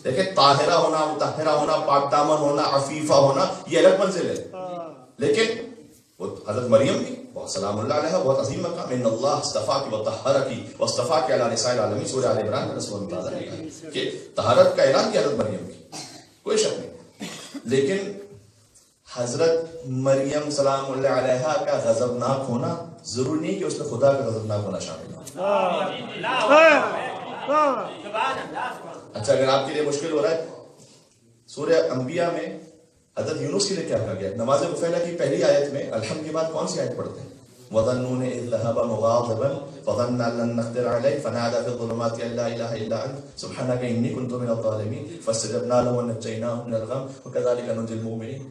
لیکن طاہرہ ہونا، مطہرہ ہونا، پاک دامن ہونا، عفیفہ ہونا، یہ الگ منزل ہے. لیکن وہ حضرت مریم بھی بہت سلام اللہ علیہ بہت عظیم مقام. ان اللہ اصطفاک وطہرک واصطفاک علی نساء العالمین، سورہ آل عمران میں رسول اللہ تعالیٰ نے کہ طہارت کا اعلان کیا حضرت مریم کی، کوئی شک نہیں. لیکن حضرت مریم سلام اللہ علیہ کا غضبناک ہونا ضروری نہیں کہ اس میں خدا کا غضبناک ہونا شامل ہو. اچھا اگر آپ کے لیے مشکل ہو رہا ہے، سورہ انبیاء میں حضرت یونس کے لیے کیا کہا گیا؟ نماز مفیلہ کی پہلی آیت میں الحمد کے بعد کون سی آیت پڑھتے ہیں؟ وَظَنُّونِ إِذْ ذَهَبَ مُغَاضِبًا فَظَنَّ أَن لَّن نَّقْدِرَ عَلَيْهِ فَنَادَىٰ فِي الظُّلُمَاتِ أَن لَّا إِلَٰهَ إِلَّا أَنتَ سُبْحَانَكَ إِنِّي كُنتُ مِنَ الظَّالِمِينَ فَاسْتَجَبْنَا لَهُ وَنَجَّيْنَاهُ مِنَ الْغَمِّ وَكَذَٰلِكَ نُنجِي الْمُؤْمِنِينَ.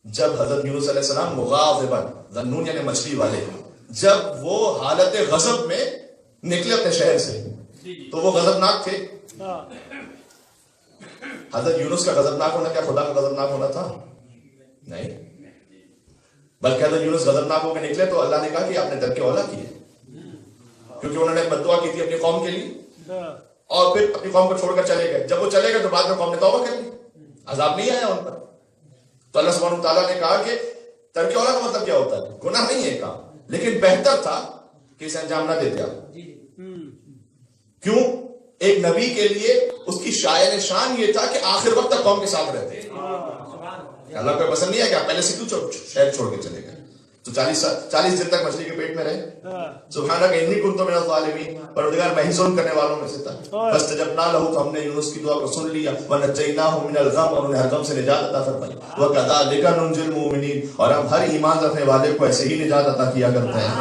جب حضرت یونس علیہ السلام مغاضباً، ظنون یعنی مچھلی والے، جب وہ حالت غضب میں نکلے اپنے شہر سے تو وہ غضبناک تھے. حضرت یونس کا غضبناک ہونا کیا خدا کا غضبناک ہونا تھا؟ نہیں، بلکہ حضرت یونس غضبناک ہو کے نکلے تو اللہ نے کہا کہ آپ نے ترک اولا کیے، کیونکہ انہوں نے بد دعا کی تھی اپنی قوم کے لیے اور پھر اپنی قوم کو چھوڑ کر چلے گئے. جب وہ چلے گئے تو بعد میں قوم نے توبہ کر لی، عذاب نہیں آیا ان پر. تو اللہ سبحانہ وتعالیٰ نے کہا کہ ترک اولا کا مطلب کیا ہوتا ہے؟ گناہ نہیں ہے کام، لیکن بہتر تھا کہ اسے انجام نہ دیتے آپ. کیوں؟ ایک نبی کے لیے اس کی شاعر شان یہ تھا کہ آخر وقت تک قوم کے ساتھ رہتے. اللہ کو پسند نہیں ہے کہ آپ پہلے سے کیوں شہر چھوڑ کے چلے گئے؟ تو 40 دن تک مچھلی کے پیٹ میں رہے. سبحانک انی کنت من الظالمین، پروردگار میں ہی ظلم کرنے والوں میں سے تھا. فاستجبنا له، تو ہم نے یونس کی دعا کو سن لیا. ونجیناہ من الغم، اور انہیں ہر غم سے نجات عطا فرمائی. وکذالک ننجی المؤمنین، اور ہم ہر ایمان رکھنے والے کو ایسے ہی نجات عطا کیا کرتے ہیں.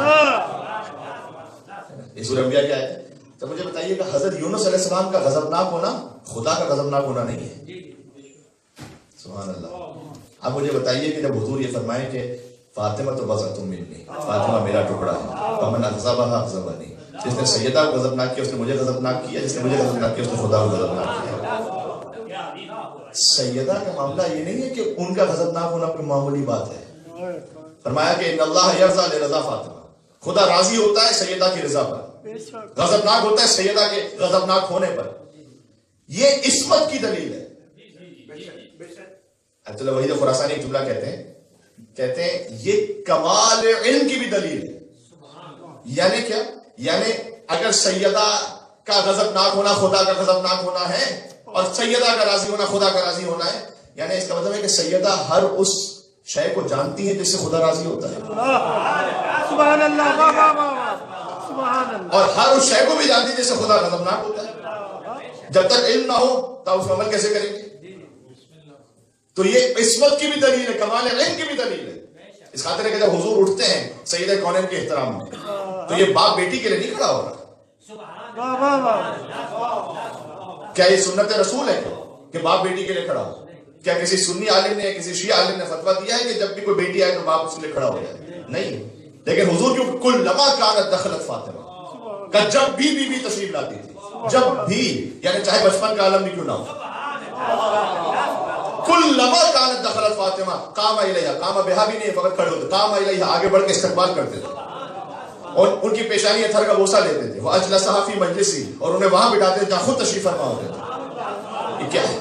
یہ سورہ انبیاء کیا ہے؟ تو مجھے بتائیے کہ حضرت یونس علیہ السلام کا غضبناک ہونا خدا کا غضبناک ہونا نہیں ہے. سبحان اللہ. اب مجھے بتائیے کہ جب حضور یہ فرمائے کہ فاطمہ تو بضعۃ منی، فاطمہ میرا ٹکڑا ہے، فمن اغضبها اغضبنی، جس نے سیدہ کو غضبناک کیا اس نے مجھے غضبناک کیا، جس نے مجھے غضبناک کیا اس نے خدا کو غضبناک کیا. سیدہ کا معاملہ یہ نہیں ہے کہ ان کا غضبناک ہونا کوئی معمولی بات ہے. فرمایا کہ ان اللہ یرضیٰ لرضا فاطمہ، خدا راضی ہوتا ہے سیدہ کی رضا پر، غضبناک ہوتا ہے سیدہ کے غضبناک ہونے پر. یہ عصمت کی دلیل ہے. عبداللہ وحید خراسانی ایک جملہ کہتے ہیں یہ کمال علم کی بھی دلیل ہے. یعنی کیا؟ یعنی اگر سیدہ کا غضبناک ہونا خدا کا غضبناک ہونا ہے اور سیدہ کا راضی ہونا خدا کا راضی ہونا ہے، یعنی اس کا مطلب ہے کہ سیدہ ہر اس شے کو جانتی ہے جس سے خدا راضی ہوتا ہے، سبحان اللہ، اور ہر اس شے کو بھی جانتی ہے جس سے خدا غضبناک ہوتا ہے. جب تک علم نہ ہو تو اس پر عمل کیسے کریں گے؟ تو یہ عصمت کی بھی دلیل ہے، کمال علم کی بھی دلیل ہے. اس خاطر ہے کہ جب حضور اٹھتے ہیں سیدہ کونین کے احترام میں تو یہ باپ بیٹی کے لیے نہیں کھڑا ہو رہا. کیا یہ سنت رسول ہے کہ باپ بیٹی کے لیے کھڑا ہو؟ کیا کسی سنی عالم نے کسی شیعہ عالم نے فتویٰ دیا ہے کہ جب بھی کوئی بیٹی آئے تو باپ اس کے لیے کھڑا ہو جائے؟ نہیں. لیکن حضور کی کلما کانت دخلت فاطمہ، کہ جب بھی بیوی تشریف لاتی تھی، جب بھی، یعنی چاہے بچپن کا عالم بھی کیوں نہ ہو، کلما کانت دخلت فاطمہ قام الیہا، قام بہا بھی نہیں فقط کھڑے ہوتے، قام الیہا آگے بڑھ کے استقبال کرتے تھے اور ان کی پیشانی اتھر کا بوسہ لیتے تھے. واجلسہا فی مجلسی، اور انہیں وہاں بٹھاتے تھے جہاں خود تشریف فرما ہوتے تھے. یہ کیا ہے؟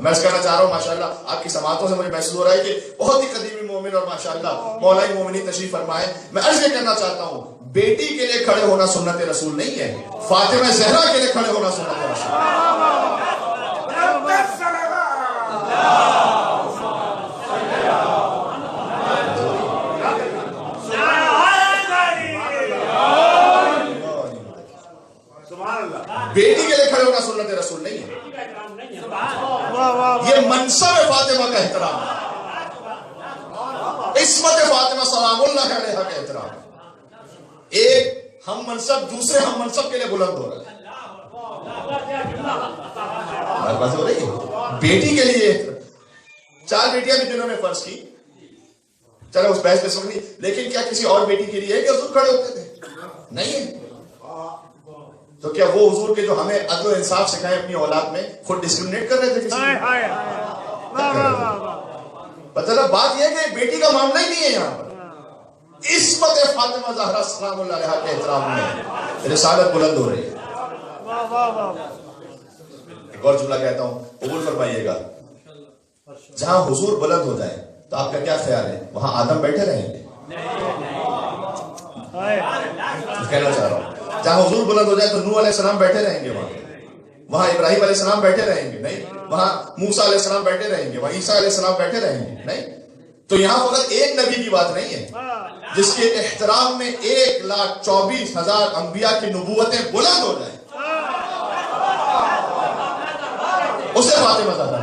میں اس کہنا چاہ رہا ہوں ماشاءاللہ آپ کی سماعتوں سے مجھے محسوس ہو رہا ہے کہ بہت ہی قدیمی مومن اور ماشاءاللہ مولائی مومنی تشریف فرمائے. میں عرض یہ کرنا چاہتا ہوں بیٹی کے لیے کھڑے ہونا سنت رسول نہیں ہے، فاطمہ زہرا کے لیے کھڑے ہونا سنت رسول. بیٹی کے لیے کھڑے ہونا سنت رسول نہیں ہے، یہ منصب فاطمہ کا احترام ہے، عصمت فاطمہ سلام اللہ علیہ کا احترام ہے. ایک ہم منصب دوسرے ہم منصب کے لیے بلند ہو رہا ہے. بات ہو رہی ہے بیٹی کے لیے. 4 بیٹیاں بھی جنہوں نے فرض کی، چلو اس بحث پہ سن لی، لیکن کیا کسی اور بیٹی کے لیے ہے کہ حضور کھڑے ہوتے تھے؟ نہیں ہے. تو کیا وہ حضور کے جو ہمیں عدل و انصاف سکھائے اپنی اولاد میں خود ڈسکریمنیٹ کر رہے تھے کسی مطلب بات یہ ہے کہ بیٹی کا معاملہ ہی نہیں ہے. یہاں پر عصمت فاطمہ زہرا سلام اللہ علیہا کے احترام میں رسالت بلند ہو رہی ہے. ایک اور جملہ کہتا ہوں، قبول فرمائیے گا، جہاں حضور بلند ہو جائے تو آپ کا کیا خیال ہے وہاں آدم بیٹھے رہیں گے؟ کہنا چاہ رہا ہوں جہاں حضور بلند ہو جائے تو نوح علیہ السلام بیٹھے رہیں گے وہاں ابراہیم علیہ السلام بیٹھے رہیں گے؟ نہیں. وہاں موسیٰ علیہ السلام بیٹھے رہیں گے، وہاں عیسیٰ علیہ السلام بیٹھے رہیں گے؟ نہیں. تو یہاں فقط ایک نبی کی بات نہیں ہے جس کے احترام میں 1,24,000 انبیاء کی نبوتیں بلند ہو جائیں، اسے فاطمہ زہرا